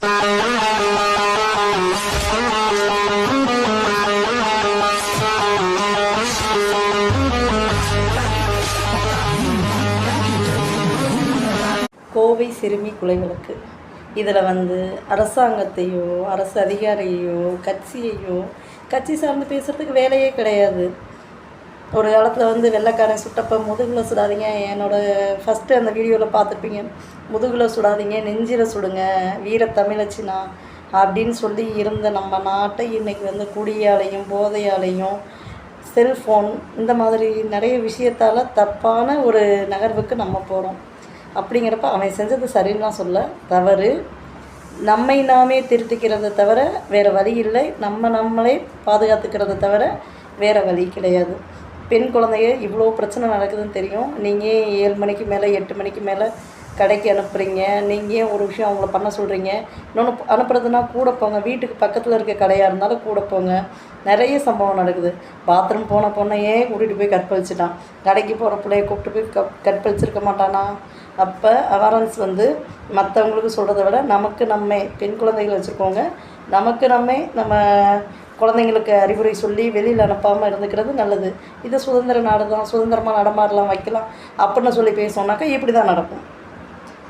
கோவை சிறுமி கொலை வழக்கு. இதில் அரசாங்கத்தையோ அரசு அதிகாரியையோ கட்சியையோ கட்சி சார்ந்து பேசுகிறதுக்கு வேலையே கிடையாது. ஒரு காலத்தில் வெள்ளைக்காரன் சுட்டப்போ முதுகில் சுடாதீங்க, ஃபஸ்ட்டு அந்த வீடியோவில் பார்த்துருப்பீங்க, முதுகில் சுடாதீங்க நெஞ்சில் சுடுங்க வீர தமிழச்சினா அப்படின்னு சொல்லி இருந்த நம்ம நாட்டை இன்றைக்கி குடியாலையும் போதையாலையும் செல்ஃபோன் இந்த மாதிரி நிறைய விஷயத்தால் தப்பான ஒரு நகர்வுக்கு நம்ம போகிறோம். அப்படிங்கிறப்ப அவன் செஞ்சது சரின்னு சொல்ல, தவறு. நம்மை நாமே திருத்திக்கிறத தவிர வேறு வழி இல்லை. நம்மளே பாதுகாத்துக்கிறத தவிர வேறு வழி கிடையாது. பெண் குழந்தைய இவ்வளோ பிரச்சனை நடக்குதுன்னு தெரியும். நீங்கள் 7 மணிக்கு மேலே 8 மணிக்கு மேலே கடைக்கு அனுப்புகிறீங்க. நீங்கள் ஒரு விஷயம் அவங்கள பண்ண சொல்கிறீங்க. இன்னொன்று அனுப்புறதுனா கூட போங்க, வீட்டுக்கு பக்கத்தில் இருக்க கடையாக இருந்தாலும் கூட போங்க. நிறைய சம்பவம் நடக்குது. பாத்ரூம் போன பொண்ணையே கூட்டிகிட்டு போய் கற்பழிச்சிட்டான். கடைக்கு போகிற பிள்ளைய கூப்பிட்டு போய் கற்பழிச்சிருக்க மாட்டானா? அப்போ அவேர்னஸ் மற்றவங்களுக்கு சொல்கிறத விட நமக்கு பெண் குழந்தைகள் வச்சுருக்கோங்க, நமக்கு நம்ம குழந்தைங்களுக்கு அறிவுரை சொல்லி வெளியில் அனுப்பாமல் இருந்துக்கிறது நல்லது. இது சுதந்திர நாடு தான், சுதந்திரமாக நடமாடலாம் வைக்கலாம் அப்படின்னு சொல்லி பேசணுன்னாக்கா இப்படி தான் நடக்கும்.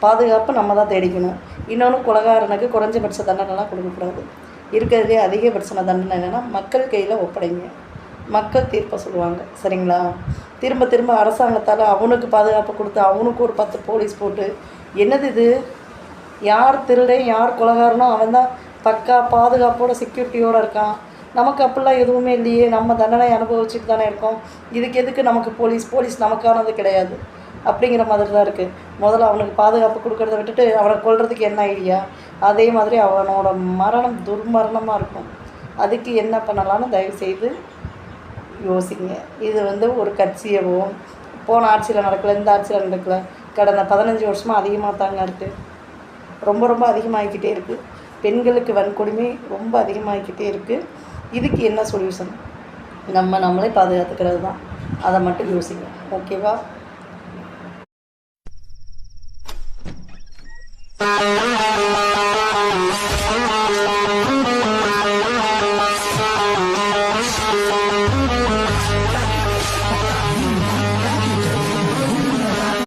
பாதுகாப்பு நம்ம தான் தேடிக்கணும். இன்னொன்று, கொலைகாரனுக்கு குறைஞ்சபட்ச தண்டனைலாம் கொடுக்கக்கூடாது. இருக்கிறதுலே அதிகபட்ச தண்டனை என்னென்னா மக்கள் கையில் ஒப்படைங்க, மக்கள் தீர்ப்பை சொல்லுவாங்க. சரிங்களா? திரும்ப அரசாங்கத்தால் அவனுக்கு பாதுகாப்பு கொடுத்து அவனுக்கு ஒரு 10 போலீஸ் போட்டு என்னது இது? யார் திருடன் யார் கொலைகாரனோ அவன் தான் பக்கா பாதுகாப்போட செக்யூரிட்டியோடு இருக்கான். நமக்கு அப்படிலாம் எதுவுமே இல்லையே, நம்ம தண்டனை அனுபவிச்சுட்டு தானே இருக்கோம். இதுக்கு எதுக்கு நமக்கு போலீஸ் நமக்கானது கிடையாது அப்படிங்கிற மாதிரி தான் இருக்குது. முதல்ல அவனுக்கு பாதுகாப்பு கொடுக்கறத விட்டுட்டு அவனை கொல்றதுக்கு என்ன ஐடியா? அதே மாதிரி அவனோட மரணம் துர்மரணமாக இருக்கும். அதுக்கு என்ன பண்ணலான்னு தயவுசெய்து யோசிங்க. இது ஒரு கட்சியவோ போன ஆட்சியில் நடக்கலை, இந்த ஆட்சியில் நடக்கலை, கடந்த 15 வருஷமாக அதிகமாக தாங்க இருக்குது. ரொம்ப அதிகமாகிக்கிட்டே இருக்குது. பெண்களுக்கு வன்கொடுமை ரொம்ப அதிகமாகிக்கிட்டே இருக்குது. இதுக்கு என்ன சொல்யூஷன்? நம்மளே பாதுகாத்துக்கிறது தான். அதை மட்டும் யோசிங்க. ஓகேவா?